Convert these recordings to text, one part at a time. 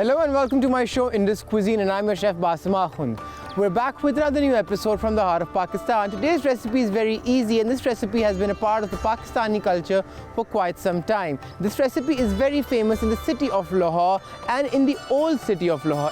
Hello and welcome to my show Indus Cuisine, and I'm your Chef Basim Akhund. We're back with another new episode from the heart of Pakistan. Today's recipe is very easy, and this recipe has been a part of the Pakistani culture for quite some time. This recipe is very famous in the city of Lahore and in the old city of Lahore.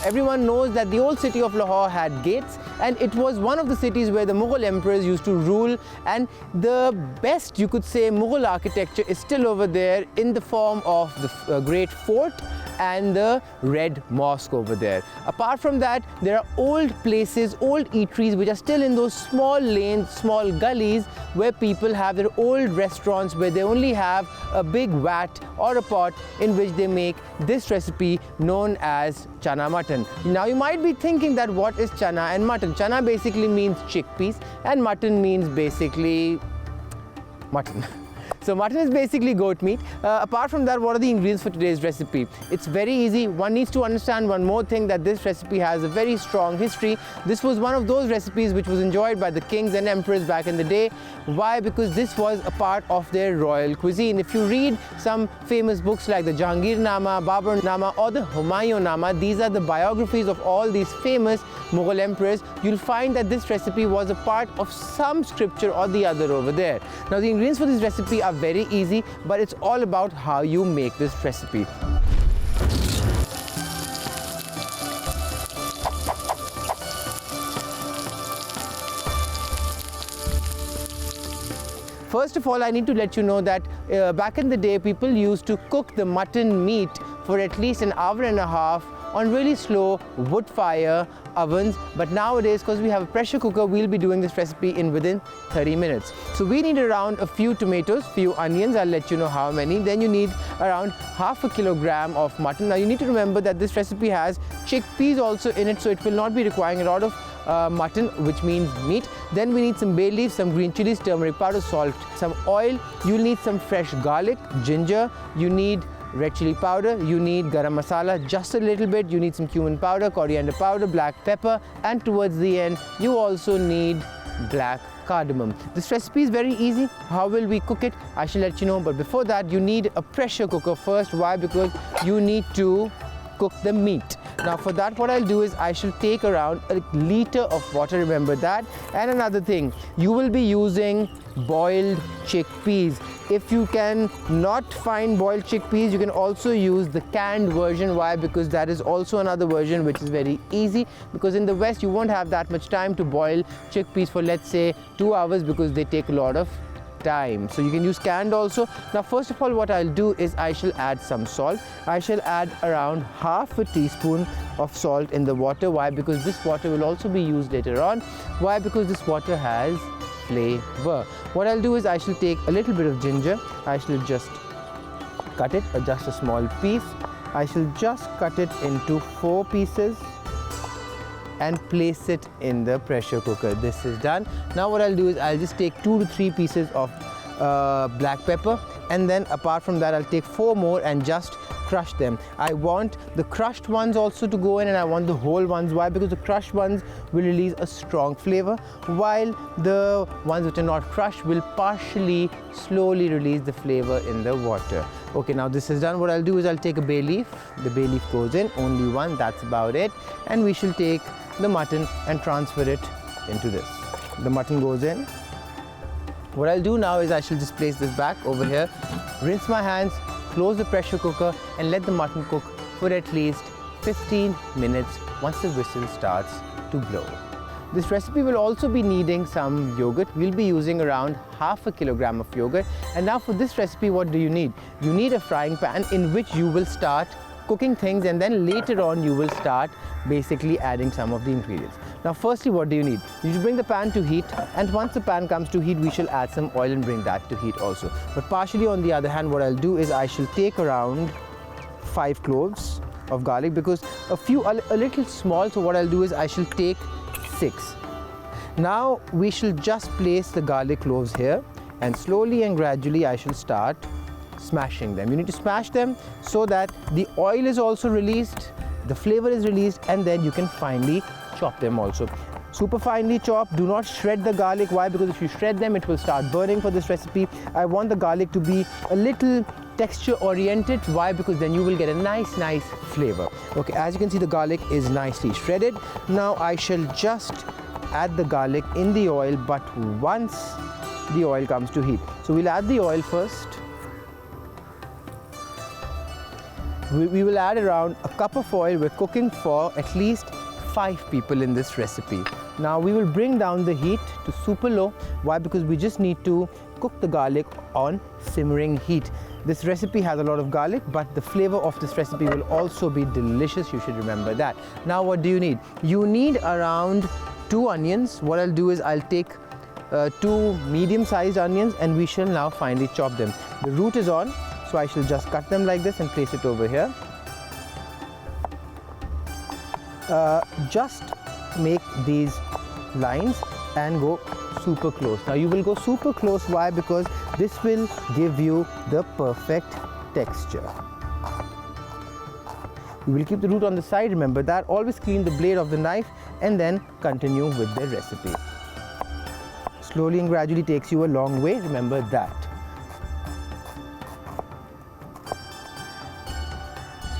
Everyone knows that the old city of Lahore had gates, and it was one of the cities where the Mughal emperors used to rule, and the best, you could say, Mughal architecture is still over there in the form of the great fort and the red mosque over there. Apart from that, there are old places, old eateries which are still in those small lanes, small gullies where people have their old restaurants where they only have a big vat or a pot in which they make this recipe known as Chana Mutton. Now you might be thinking that what is Chana and Mutton? Chana basically means chickpeas and mutton means basically mutton. So mutton is basically goat meat. Apart from that, what are the ingredients for today's recipe? It's very easy. One needs to understand one more thing, that this recipe has a very strong history. This was one of those recipes which was enjoyed by the kings and emperors back in the day. Why? Because this was a part of their royal cuisine. If you read some famous books like the Jahangir Nama, Babur Nama or the Humayun Nama, these are the biographies of all these famous Mughal emperors, you'll find that this recipe was a part of some scripture or the other over there. Now the ingredients for this recipe are very easy, but it's all about how you make this recipe. First of all, I need to let you know that back in the day, people used to cook the mutton meat for at least an hour and a half on really slow wood fire ovens, but nowadays, because we have a pressure cooker, we'll be doing this recipe in within 30 minutes. So we need around a few tomatoes, few onions, I'll let you know how many. Then you need around half a kilogram of mutton. Now you need to remember that this recipe has chickpeas also in it, so it will not be requiring a lot of mutton, which means meat. Then we need some bay leaves, some green chilies, turmeric powder, salt, some oil. You'll need some fresh garlic, ginger, you need red chili powder, you need garam masala just a little bit, you need some cumin powder, coriander powder, black pepper, and towards the end you also need black cardamom. This recipe is very easy. How will we cook it? I shall let you know, but before that you need a pressure cooker first. Why? Because you need to cook the meat. Now for that, what I'll do is I shall take around a liter of water, remember that. And another thing, you will be using boiled chickpeas. If you can not find boiled chickpeas, you can also use the canned version. Why? Because that is also another version which is very easy, because in the West you won't have that much time to boil chickpeas for, let's say, 2 hours, because they take a lot of time. So you can use canned also. Now first of all, what I'll do is I shall add some salt. I shall add around half a teaspoon of salt in the water. Why? Because this water will also be used later on. Why? Because this water has flavor. What I'll do is I shall take a little bit of ginger. I shall just cut it, just a small piece. I shall just cut it into 4 pieces and place it in the pressure cooker. This is done. Now what I'll do is I'll just take 2 to 3 pieces of black pepper, and then apart from that I'll take 4 more and just crush them. I want the crushed ones also to go in, and I want the whole ones. Why? Because the crushed ones will release a strong flavor, while the ones which are not crushed will partially, slowly release the flavor in the water. Okay, now this is done. What I'll do is I'll take a bay leaf. The bay leaf goes in, only one, that's about it. And we shall take the mutton and transfer it into this. The mutton goes in. What I'll do now is I shall just place this back over here, rinse my hands, close the pressure cooker, and let the mutton cook for at least 15 minutes once the whistle starts to blow. This recipe will also be needing some yogurt. We'll be using around half a kilogram of yogurt. And now for this recipe, what do you need? You need a frying pan in which you will start cooking things, and then later on you will start basically adding some of the ingredients. Now firstly, what do you need? You should bring the pan to heat, and once the pan comes to heat, we shall add some oil and bring that to heat also. But partially on the other hand, what I'll do is I shall take around 5 cloves of garlic, because a little small, so what I'll do is I shall take 6. Now we shall just place the garlic cloves here, and slowly and gradually I shall start smashing them. You need to smash them so that the oil is also released, the flavor is released, and then you can finally chop them also. Super finely chopped. Do not shred the garlic. Why? Because if you shred them, it will start burning for this recipe. I want the garlic to be a little texture oriented. Why? Because then you will get a nice flavor. Okay, as you can see, the garlic is nicely shredded. Now I shall just add the garlic in the oil, but once the oil comes to heat. So we'll add the oil first. We will add around a cup of oil. We're cooking for at least 5 people in this recipe. Now we will bring down the heat to super low. Why? Because we just need to cook the garlic on simmering heat. This recipe has a lot of garlic, but the flavor of this recipe will also be delicious. You should remember that. Now what do you need? You need around 2 onions. What I'll do is I'll take 2 medium-sized onions and we shall now finely chop them. The root is on, so I shall just cut them like this and place it over here. Just make these lines and go super close. Now you will go super close. Why? Because this will give you the perfect texture. You will keep the root on the side, remember that. Always clean the blade of the knife and then continue with the recipe. Slowly and gradually takes you a long way, remember that.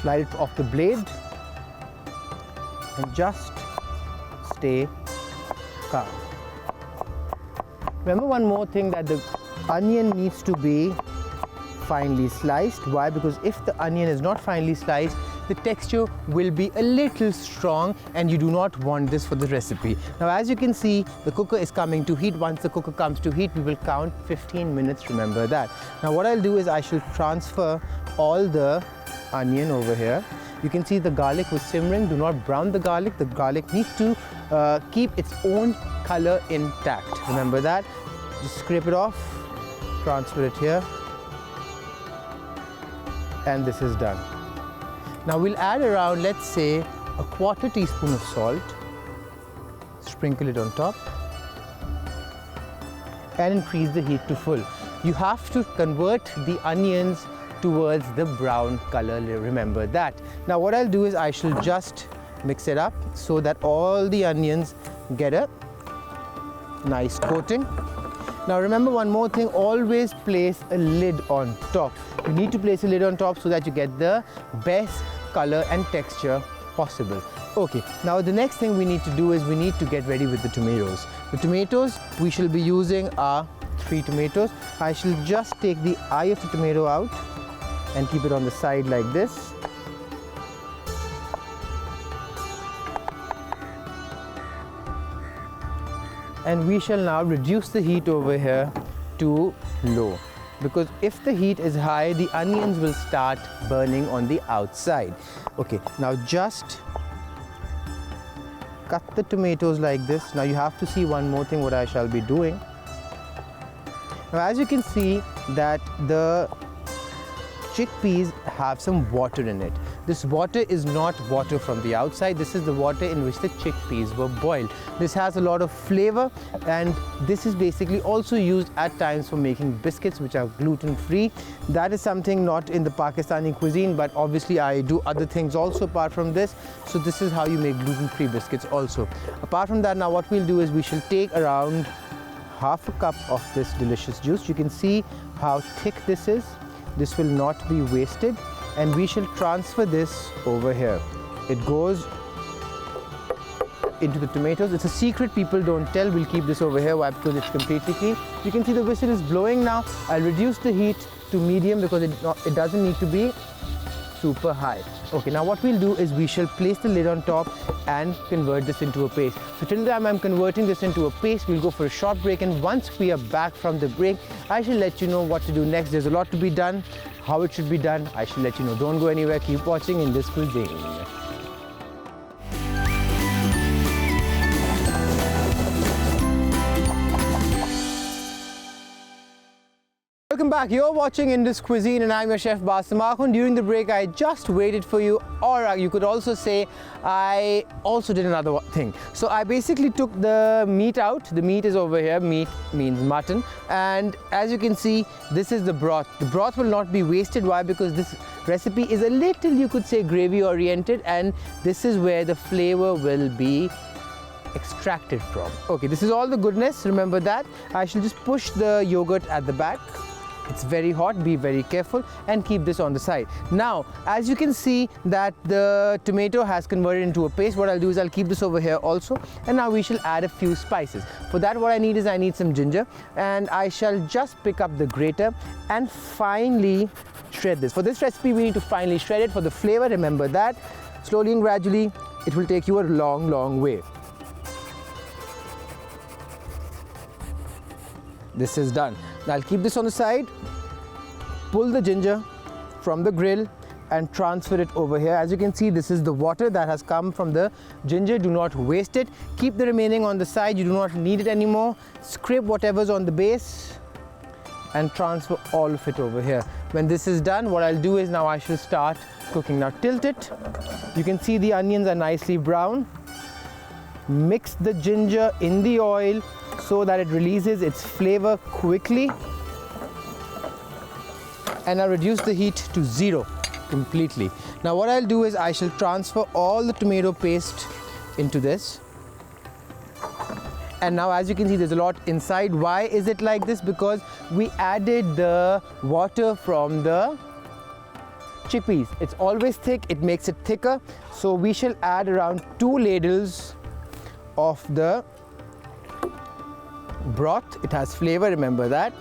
Slide it off the blade and just stay calm. Remember one more thing, that the onion needs to be finely sliced. Why? Because if the onion is not finely sliced, the texture will be a little strong and you do not want this for the recipe. Now as you can see, the cooker is coming to heat. Once the cooker comes to heat, we will count 15 minutes, remember that. Now what I'll do is I shall transfer all the onion over here. You can see the garlic was simmering. Do not brown the garlic. The garlic needs to keep its own color intact. Remember that. Just scrape it off, transfer it here, and this is done. Now we'll add around, let's say, a 1/4 teaspoon of salt. Sprinkle it on top and increase the heat to full. You have to convert the onions towards the brown color, remember that. Now what I'll do is I shall just mix it up so that all the onions get a nice coating. Now remember one more thing, always place a lid on top. You need to place a lid on top so that you get the best color and texture possible. Okay, now the next thing we need to do is we need to get ready with the tomatoes. The tomatoes, we shall be using are 3 tomatoes. I shall just take the eye of the tomato out and keep it on the side like this. And we shall now reduce the heat over here to low, because if the heat is high, the onions will start burning on the outside. Okay, now just cut the tomatoes like this. Now you have to see one more thing what I shall be doing. Now as you can see that the chickpeas have some water in it. This water is not water from the outside. This is the water in which the chickpeas were boiled. This has a lot of flavor, and this is basically also used at times for making biscuits which are gluten-free. That is something not in the Pakistani cuisine, but obviously I do other things also apart from this. So this is how you make gluten-free biscuits also. Apart from that, now what we'll do is we shall take around 1/2 cup of this delicious juice. You can see how thick this is. This will not be wasted, and we shall transfer this over here. It goes into the tomatoes. It's a secret, people don't tell. We'll keep this over here. Why? Because it's completely clean. You can see the whistle is blowing now. I'll reduce the heat to medium because it doesn't need to be super high. Okay, now what we'll do is we shall place the lid on top and convert this into a paste. So till the time I'm converting this into a paste, we'll go for a short break, and once we are back from the break, I shall let you know what to do next. There's a lot to be done. How it should be done, I shall let you know. Don't go anywhere. Keep watching Indus Cuisine. Welcome back. You're watching Indus Cuisine and I'm your Chef Basim Akhund. During the break, I just waited for you, or you could also say I also did another thing. So I basically took the meat out. The meat is over here. Meat means mutton. And as you can see, this is the broth. The broth will not be wasted. Why? Because this recipe is a little, you could say, gravy oriented, and this is where the flavor will be extracted from. Okay, this is all the goodness, remember that. I shall just push the yogurt at the back. It's very hot, be very careful, and keep this on the side. Now, as you can see that the tomato has converted into a paste, what I'll do is I'll keep this over here also, and now we shall add a few spices. For that, what I need is I need some ginger, and I shall just pick up the grater and finely shred this. For this recipe, we need to finely shred it for the flavor, remember that. Slowly and gradually, it will take you a long, long way. This is done. Now I'll keep this on the side, pull the ginger from the grill and transfer it over here. As you can see, this is the water that has come from the ginger. Do not waste it. Keep the remaining on the side. You do not need it anymore. Scrape whatever's on the base and transfer all of it over here. When this is done, what I'll do is now I shall start cooking. Now tilt it. You can see the onions are nicely brown. Mix the ginger in the oil so that it releases its flavor quickly, and I'll reduce the heat to 0 completely. Now what I'll do is I shall transfer all the tomato paste into this, and now as you can see there's a lot inside. Why is it like this? Because we added the water from the chickpeas. It's always thick, it makes it thicker, so we shall add around 2 ladles of the broth. It has flavor, remember that.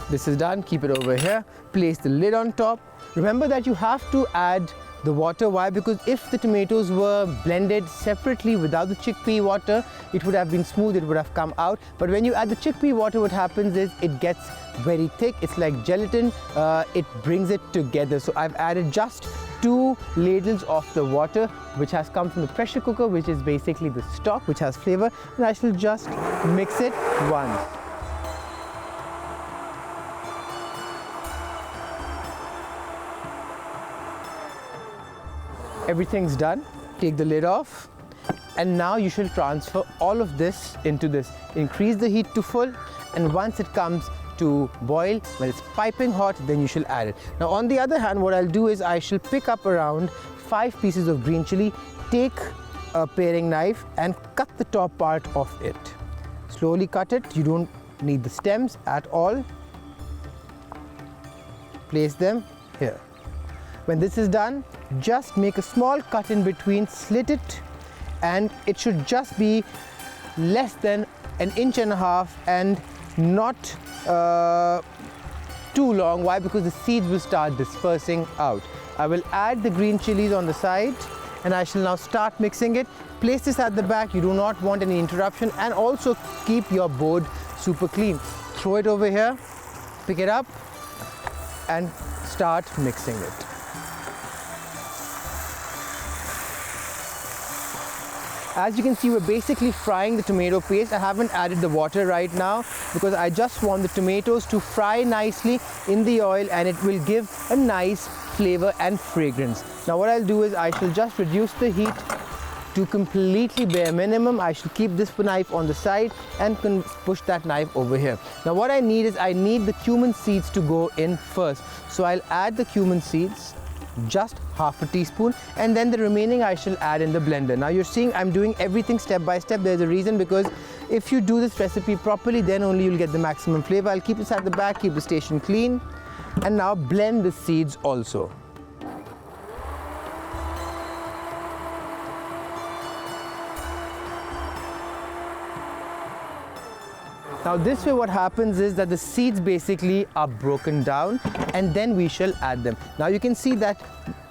This is done. Keep it over here. Place the lid on top. Remember that you have to add the water. Why? Because if the tomatoes were blended separately without the chickpea water, it would have been smooth, it would have come out. But when you add the chickpea water, what happens is it gets very thick. It's like gelatin. It brings it together. So I've added just 2 ladles of the water, which has come from the pressure cooker, which is basically the stock, which has flavor, and I shall just mix it once. Everything's done. Take the lid off, and now you shall transfer all of this into this. Increase the heat to full, and once it comes to boil, when it's piping hot, then you shall add it. Now on the other hand, what I'll do is I shall pick up around 5 pieces of green chili, take a paring knife and cut the top part of it. Slowly cut it. You don't need the stems at all. Place them here. When this is done, just make a small cut in between, slit it, and it should just be less than 1.5 inches and not too long. Why? Because the seeds will start dispersing out. I will add the green chilies on the side, and I shall now start mixing it. Place this at the back. You do not want any interruption, and also keep your board super clean. Throw it over here, pick it up and start mixing it. As you can see, we're basically frying the tomato paste. I haven't added the water right now because I just want the tomatoes to fry nicely in the oil, and it will give a nice flavor and fragrance. Now what I'll do is I shall just reduce the heat to completely bare minimum. I shall keep this knife on the side and push that knife over here. Now what I need is I need the cumin seeds to go in first. So I'll add the cumin seeds, just 1/2 teaspoon, and then the remaining I shall add in the blender. Now you're seeing I'm doing everything step by step. There's a reason, because if you do this recipe properly, then only you'll get the maximum flavor. I'll keep this at the back, keep the station clean, and now blend the seeds also. Now this way what happens is that the seeds basically are broken down, and then we shall add them. Now you can see that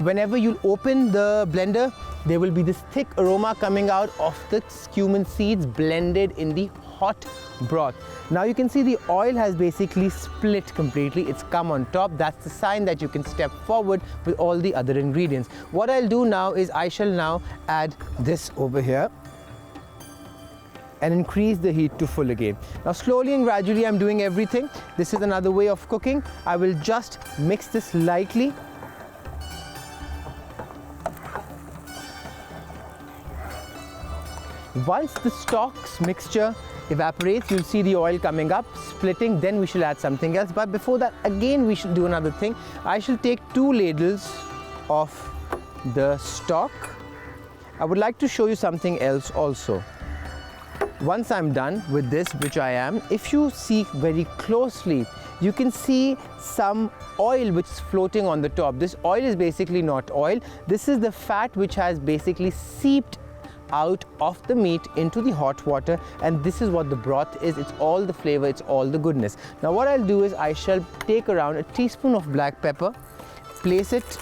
whenever you open the blender, there will be this thick aroma coming out of the cumin seeds blended in the hot broth. Now you can see the oil has basically split completely. It's come on top. That's the sign that you can step forward with all the other ingredients. What I'll do now is I shall now add this over here and increase the heat to full again. Now slowly and gradually I'm doing everything. This is another way of cooking. I will just mix this lightly. Once the stock's mixture evaporates, you'll see the oil coming up, splitting, then we shall add something else. But before that, again we shall do another thing. I shall take 2 ladles of the stock, I would like to show you something else also. Once I'm done with this, which I am, if you see very closely, you can see some oil which is floating on the top. This oil is basically not oil. This is the fat which has basically seeped out of the meat into the hot water, and this is what the broth is. It's all the flavor, it's all the goodness. Now what I'll do is I shall take around a teaspoon of black pepper, place it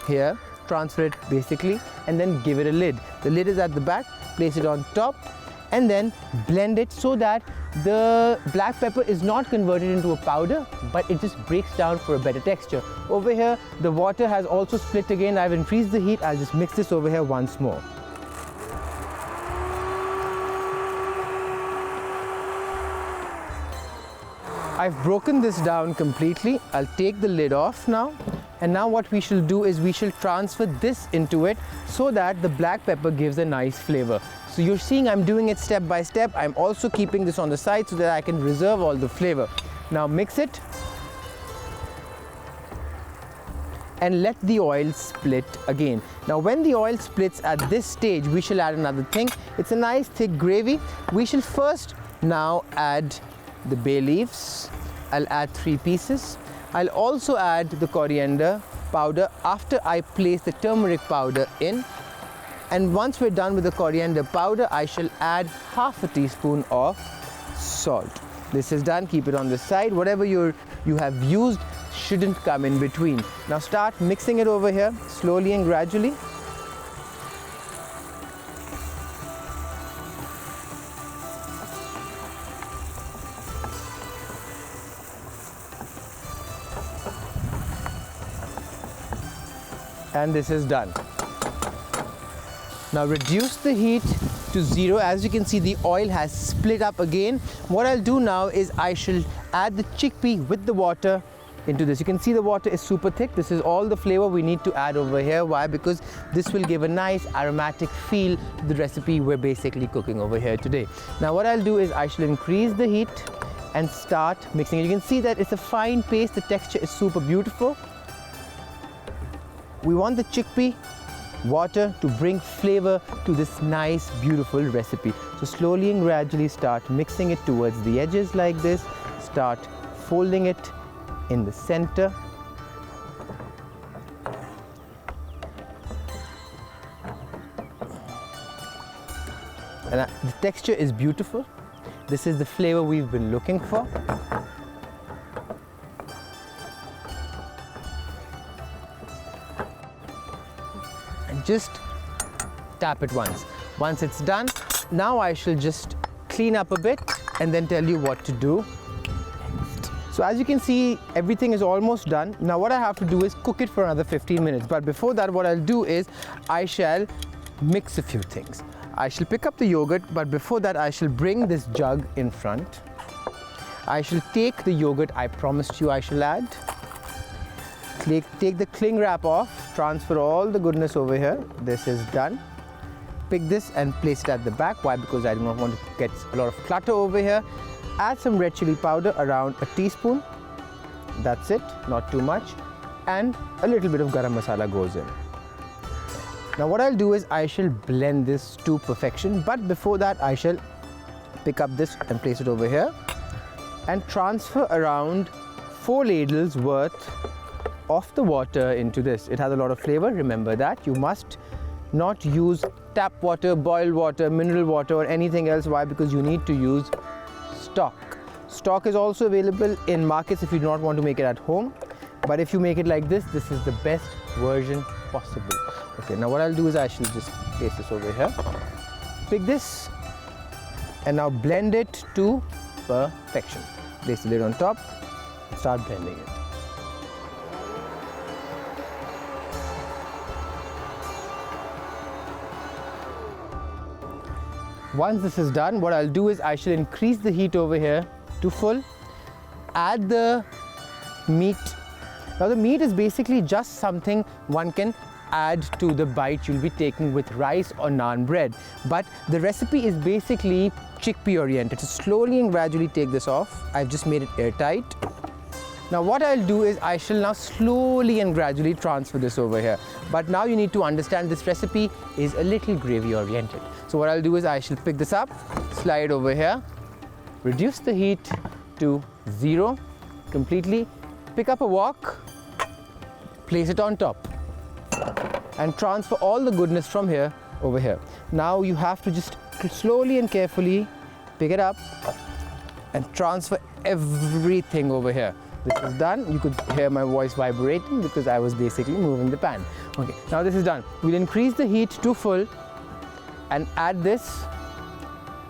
here, transfer it basically, and then give it a lid. The lid is at the back, place it on top, and then blend it so that the black pepper is not converted into a powder, but it just breaks down for a better texture. Over here, the water has also split again. I've increased the heat. I'll just mix this over here once more. I've broken this down completely. I'll take the lid off now. And now what we shall do is we shall transfer this into it so that the black pepper gives a nice flavor. So you're seeing I'm doing it step by step. I'm also keeping this on the side so that I can reserve all the flavor. Now mix it and let the oil split again. Now when the oil splits at this stage, we shall add another thing. It's a nice thick gravy. We shall first now add the bay leaves. I'll add 3 pieces. I'll also add the coriander powder after I place the turmeric powder in. And once we're done with the coriander powder, I shall add half a teaspoon of salt. This is done. Keep it on the side. Whatever you have used shouldn't come in between. Now start mixing it over here slowly and gradually. And this is done. Now reduce the heat to 0. As you can see, the oil has split up again. What I'll do now is I shall add the chickpea with the water into this. You can see the water is super thick. This is all the flavor we need to add over here. Why? Because this will give a nice aromatic feel to the recipe we're basically cooking over here today. Now what I'll do is I shall increase the heat and start mixing it. You can see that it's a fine paste. The texture is super beautiful. We want the chickpea water to bring flavor to this nice, beautiful recipe. So slowly and gradually start mixing it towards the edges like this. Start folding it in the center. And the texture is beautiful. This is the flavor we've been looking for. Just tap it once. Once it's done, now I shall just clean up a bit and then tell you what to do next. So as you can see, everything is almost done. Now what I have to do is cook it for another 15 minutes. But before that, what I'll do is I shall mix a few things. I shall pick up the yogurt, but before that I shall bring this jug in front. I shall take the yogurt I promised you I shall add. Take the cling wrap off, transfer all the goodness over here. This is done. Pick this and place it at the back. Why? Because I do not want to get a lot of clutter over here. Add some red chili powder, around a teaspoon. That's it, not too much. And a little bit of garam masala goes in. Now what I'll do is I shall blend this to perfection. But before that, I shall pick up this and place it over here and transfer around 4 ladles worth of the water into this. It has a lot of flavor. Remember that. You must not use tap water, boiled water, mineral water or anything else. Why? Because you need to use stock. Stock is also available in markets if you do not want to make it at home. But if you make it like this, this is the best version possible. Okay, now what I'll do is I shall just place this over here. Pick this and now blend it to perfection. Place the lid on top and start blending it. Once this is done, what I'll do is I shall increase the heat over here to full. Add the meat. Now the meat is basically just something one can add to the bite you'll be taking with rice or naan bread. But the recipe is basically chickpea oriented. So slowly and gradually take this off. I've just made it airtight. Now what I'll do is I shall now slowly and gradually transfer this over here. But now you need to understand this recipe is a little gravy oriented. So what I'll do is I shall pick this up, slide over here, reduce the heat to 0 completely, pick up a wok, place it on top and transfer all the goodness from here over here. Now you have to just slowly and carefully pick it up and transfer everything over here. This is done. You could hear my voice vibrating because I was basically moving the pan. Okay, now this is done. We'll increase the heat to full and add this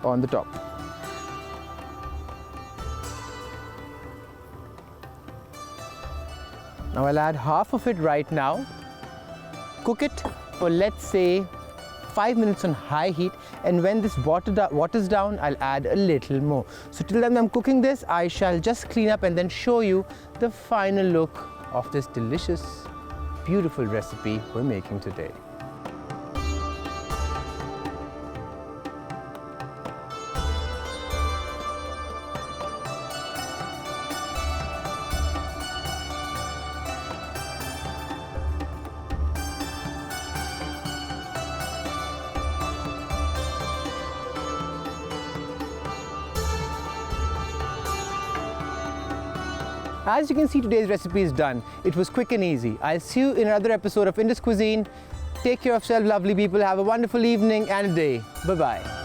on the top. Now I'll add half of it right now. Cook it for, let's say, 5 minutes on high heat, and when this waters down, I'll add a little more. So till then I'm cooking this, I shall just clean up and then show you the final look of this delicious, beautiful recipe we're making today. As you can see, today's recipe is done. It was quick and easy. I'll see you in another episode of Indus Cuisine. Take care of yourself, lovely people. Have a wonderful evening and a day. Bye-bye.